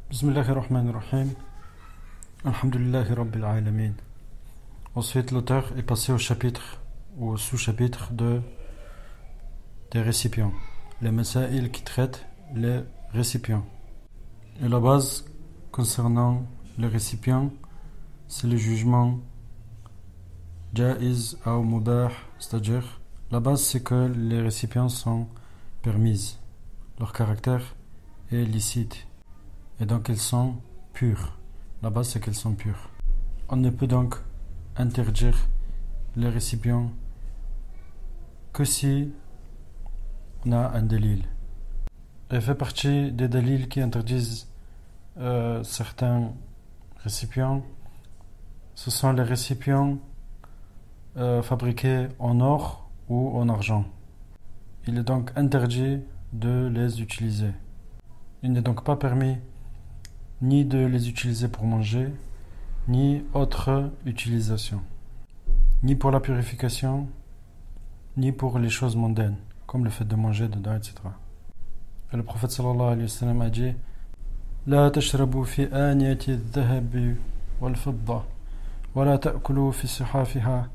Bismillahirrahmanirrahim. Alhamdulillahi Rabbil Alamin. Ensuite, l'auteur est passé au chapitre ou au sous-chapitre des récipients. Les masaïl qui traitent les récipients. Et la base concernant les récipients, c'est le jugement ja'iz ou mubah, c'est-à-dire la base c'est que les récipients sont permises. Leur caractère est licite. Et donc elles sont pures. La base c'est qu'elles sont pures. On ne peut donc interdire les récipients que si on a un délil. Elle fait partie des délils qui interdisent certains récipients. Ce sont les récipients fabriqués en or ou en argent. Il est donc interdit de les utiliser. Il n'est donc pas permis ni de les utiliser pour manger, ni autre utilisation, ni pour la purification, ni pour les choses mondaines, comme le fait de manger dedans, etc. Et le prophète sallallahu alayhi wa sallam a dit لا تشربوا في آنية الذهب والفضة ولا تأكلوا في صحافها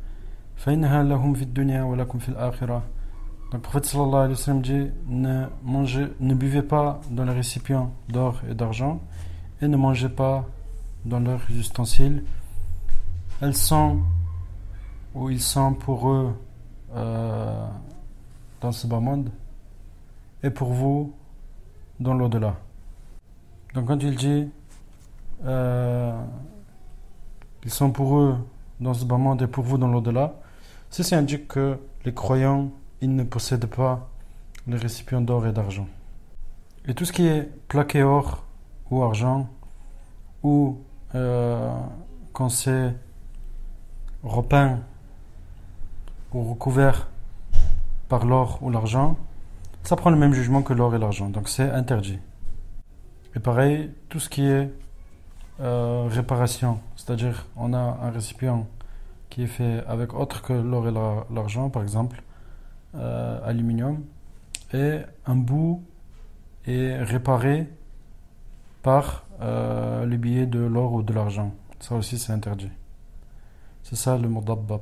فإنها لهم في الدنيا ولكم في الآخرة. Donc, le prophète sallallahu alayhi wa sallam dit ne buvez pas dans les récipients d'or et d'argent et ne mangez pas dans leurs ustensiles. Ils sont pour eux dans ce bas monde et pour vous dans l'au-delà. Donc quand il dit ils sont pour eux dans ce bas monde et pour vous dans l'au-delà, ceci indique que les croyants ils ne possèdent pas les récipients d'or et d'argent. Et tout ce qui est plaqué or ou argent, ou quand c'est repeint ou recouvert par l'or ou l'argent, ça prend le même jugement que l'or et l'argent, donc c'est interdit. Et pareil, tout ce qui est réparation, c'est-à-dire on a un récipient qui est fait avec autre que l'or et l'argent, par exemple aluminium, et un bout est réparé par le billet de l'or ou de l'argent. Ça aussi c'est interdit. C'est ça le mudabbab.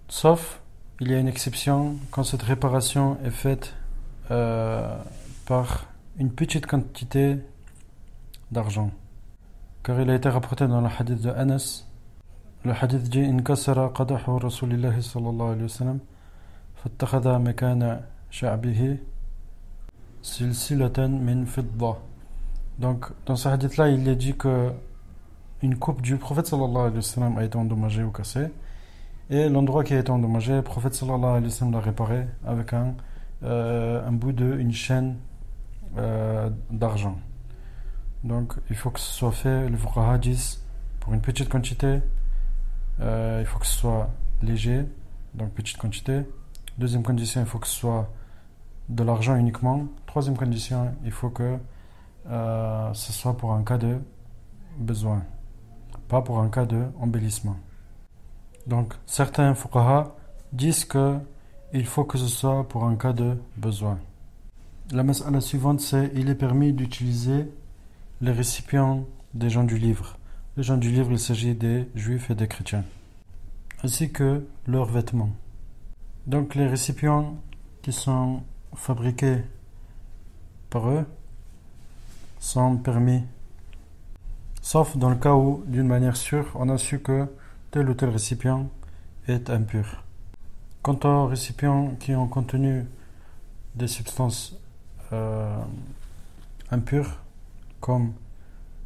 Sauf, il y a une exception quand cette réparation est faite par une petite quantité d'argent. Car il a été rapporté dans le hadith de Anas. Le hadith dit Inkasara qadahu Rasulillahi sallallahu alayhi wa sallam fattakhadha makana sha'bihi silsilatan min fidda. Donc, dans ce hadith-là, il est dit que une coupe du prophète sallallahu alayhi wa sallam a été endommagée ou cassée. Et l'endroit qui a été endommagé, le prophète sallallahu alayhi wa sallam l'a réparé avec un bout d'une chaîne d'argent. Donc, il faut que ce soit fait, les fuqaha disent, pour une petite quantité. Il faut que ce soit léger, donc petite quantité. Deuxième condition, il faut que ce soit de l'argent uniquement. Troisième condition, il faut que ce soit pour un cas de besoin, pas pour un cas d'embellissement. Donc certains fuqaha disent que il faut que ce soit pour un cas de besoin. La mas'ala suivante, c'est il est permis d'utiliser les récipients des gens du livre. Les gens du livre, il s'agit des juifs et des chrétiens, ainsi que leurs vêtements. Donc les récipients qui sont fabriqués par eux sont permis, sauf dans le cas où, d'une manière sûre, on a su que tel ou tel récipient est impur. Quant aux récipients qui ont contenu des substances impures, comme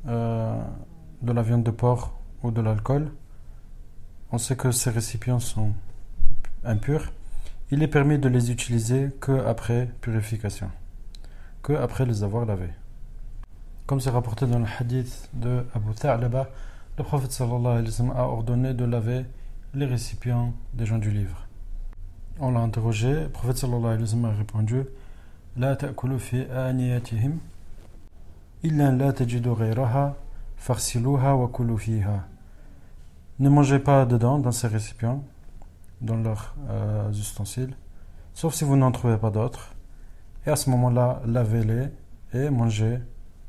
de la viande de porc ou de l'alcool, on sait que ces récipients sont impurs. Il est permis de les utiliser qu'après purification, qu'après les avoir lavés. Comme c'est rapporté dans le hadith de Abu Tha'laba, le prophète sallallahu alayhi wa sallam a ordonné de laver les récipients des gens du livre. On l'a interrogé, le prophète sallallahu alayhi wa sallam a répondu La ta'kulu fi aniyatihim illa la tajidu ghayraha farsiluha wa kulu fiha. Ne mangez pas dedans, dans ces récipients, dans leurs ustensiles, sauf si vous n'en trouvez pas d'autres. Et à ce moment-là, lavez-les et mangez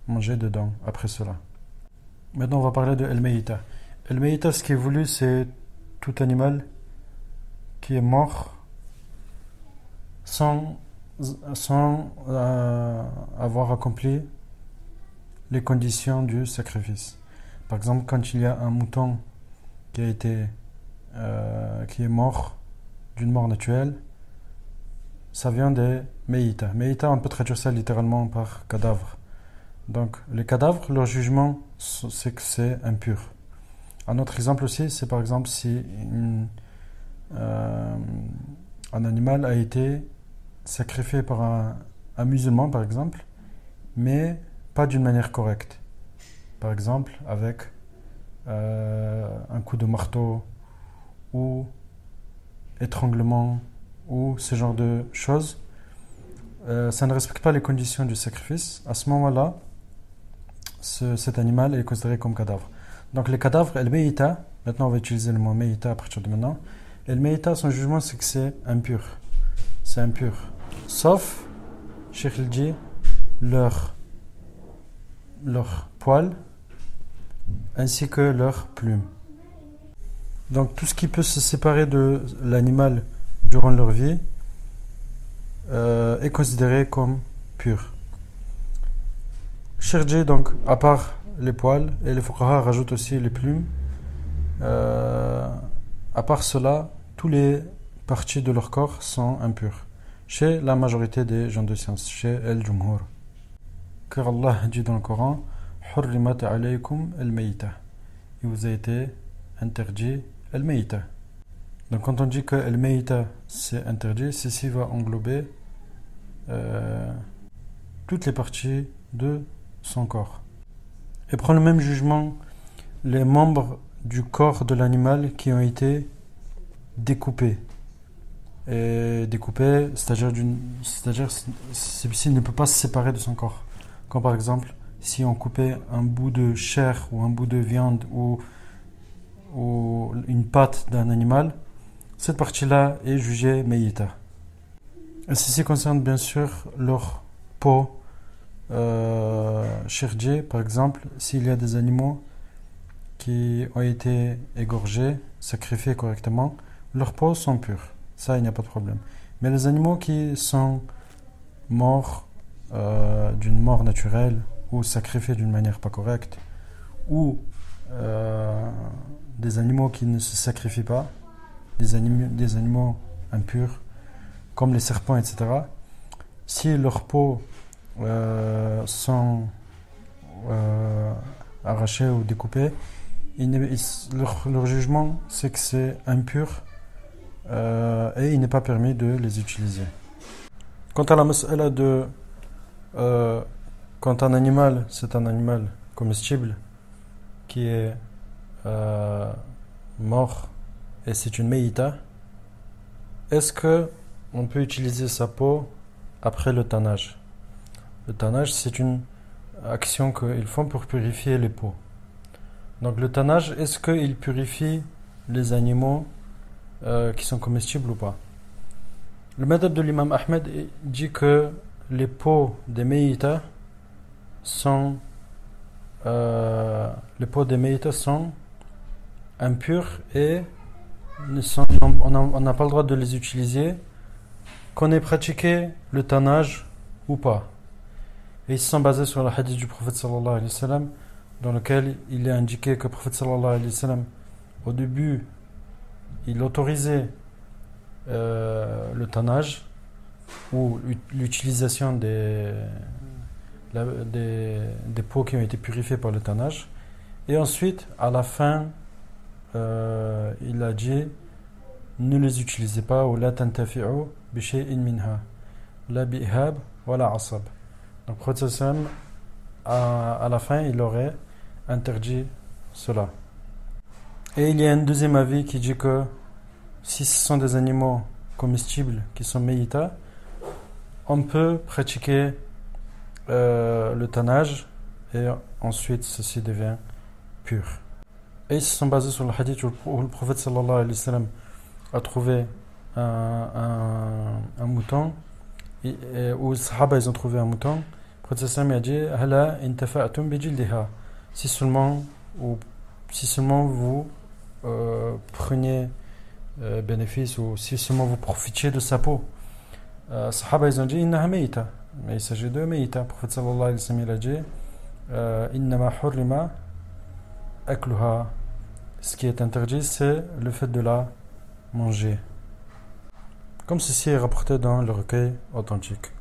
manger dedans après cela. Maintenant, on va parler de El-Meïta. El-Meïta, ce qui est voulu, c'est tout animal qui est mort sans avoir accompli les conditions du sacrifice. Par exemple, quand il y a un mouton qui est mort d'une mort naturelle, ça vient des Meïta. Meïta, on peut traduire ça littéralement par cadavre. Donc, les cadavres, leur jugement, c'est que c'est impur. Un autre exemple aussi, c'est par exemple si un animal a été sacrifié par un musulman, par exemple, mais pas d'une manière correcte. Par exemple, avec un coup de marteau ou étranglement ou ce genre de choses. Ça ne respecte pas les conditions du sacrifice. À ce moment-là, cet animal est considéré comme cadavre. Donc les cadavres, el-meïta, maintenant on va utiliser le mot meïta à partir de maintenant. El-meïta, son jugement, c'est que c'est impur. C'est impur. Sauf, Cheikh il dit, leur poils ainsi que leurs plumes. Donc tout ce qui peut se séparer de l'animal durant leur vie est considéré comme pur. Cheikh, donc, à part les poils, et les fuqaha rajoutent aussi les plumes, à part cela, toutes les parties de leur corps sont impures. Chez la majorité des gens de science, chez el-Jumhur. Car Allah dit dans le Coran, Hurrimat alaykum el-Meïta. Il vous a été interdit el-Meïta. Donc quand on dit que el-Meïta c'est interdit, ceci va englober toutes les parties de son corps. Et prend le même jugement les membres du corps de l'animal qui ont été découpés. Et découpés, c'est-à-dire celui-ci ne peut pas se séparer de son corps. Comme par exemple, si on coupait un bout de chair ou un bout de viande ou une patte d'un animal, cette partie-là est jugée meïta. Et ceci concerne bien sûr leur peau. Shirji, par exemple, s'il y a des animaux qui ont été égorgés, sacrifiés correctement, leurs peaux sont pures. Ça, il n'y a pas de problème. Mais les animaux qui sont morts d'une mort naturelle ou sacrifiés d'une manière pas correcte, ou des animaux qui ne se sacrifient pas, des animaux impurs, comme les serpents, etc., si leurs peaux sont arrachés ou découpés, leur jugement c'est que c'est impur et il n'est pas permis de les utiliser. Quant à la mas'ala de quand un animal, c'est un animal comestible qui est mort et c'est une meïta, est-ce que on peut utiliser sa peau après le tannage? Le tannage, c'est une action qu'ils font pour purifier les peaux. Donc le tannage, est-ce qu'il purifie les animaux qui sont comestibles ou pas? Le madhab de l'imam Ahmed dit que les peaux des meïta sont impures et on n'a pas le droit de les utiliser, qu'on ait pratiqué le tannage ou pas. Et ils sont basés sur le hadith du prophète sallallahu alayhi wa sallam, dans lequel il est indiqué que le prophète sallallahu alayhi wa sallam, au début, il autorisait le tannage ou l'utilisation des peaux qui ont été purifiées par le tannage. Et ensuite, à la fin, il a dit ne les utilisez pas ou la tantafi'u bi shay'in minha la bi'hab wa la asab. Donc le prophète sallam, à la fin, il aurait interdit cela. Et il y a un deuxième avis qui dit que si ce sont des animaux comestibles qui sont meïta, on peut pratiquer le tannage et ensuite ceci devient pur. Et ils se sont basés sur le hadith où le prophète sallallahu alayhi wa sallam a trouvé un mouton, où les sahaba ils ont trouvé un mouton, Le prophète sallam a dit Hala intafa'tum bijildiha. Si seulement vous prenez bénéfice ou si seulement vous profitiez de sa peau. Sahaba ils ont dit innaha mayta. Mais il s'agit de mayta. Le prophète sallallahu alayhi wa sallam il a dit innama hurrima akluha. Ce qui est interdit, c'est le fait de la manger. Comme ceci est rapporté dans le recueil authentique.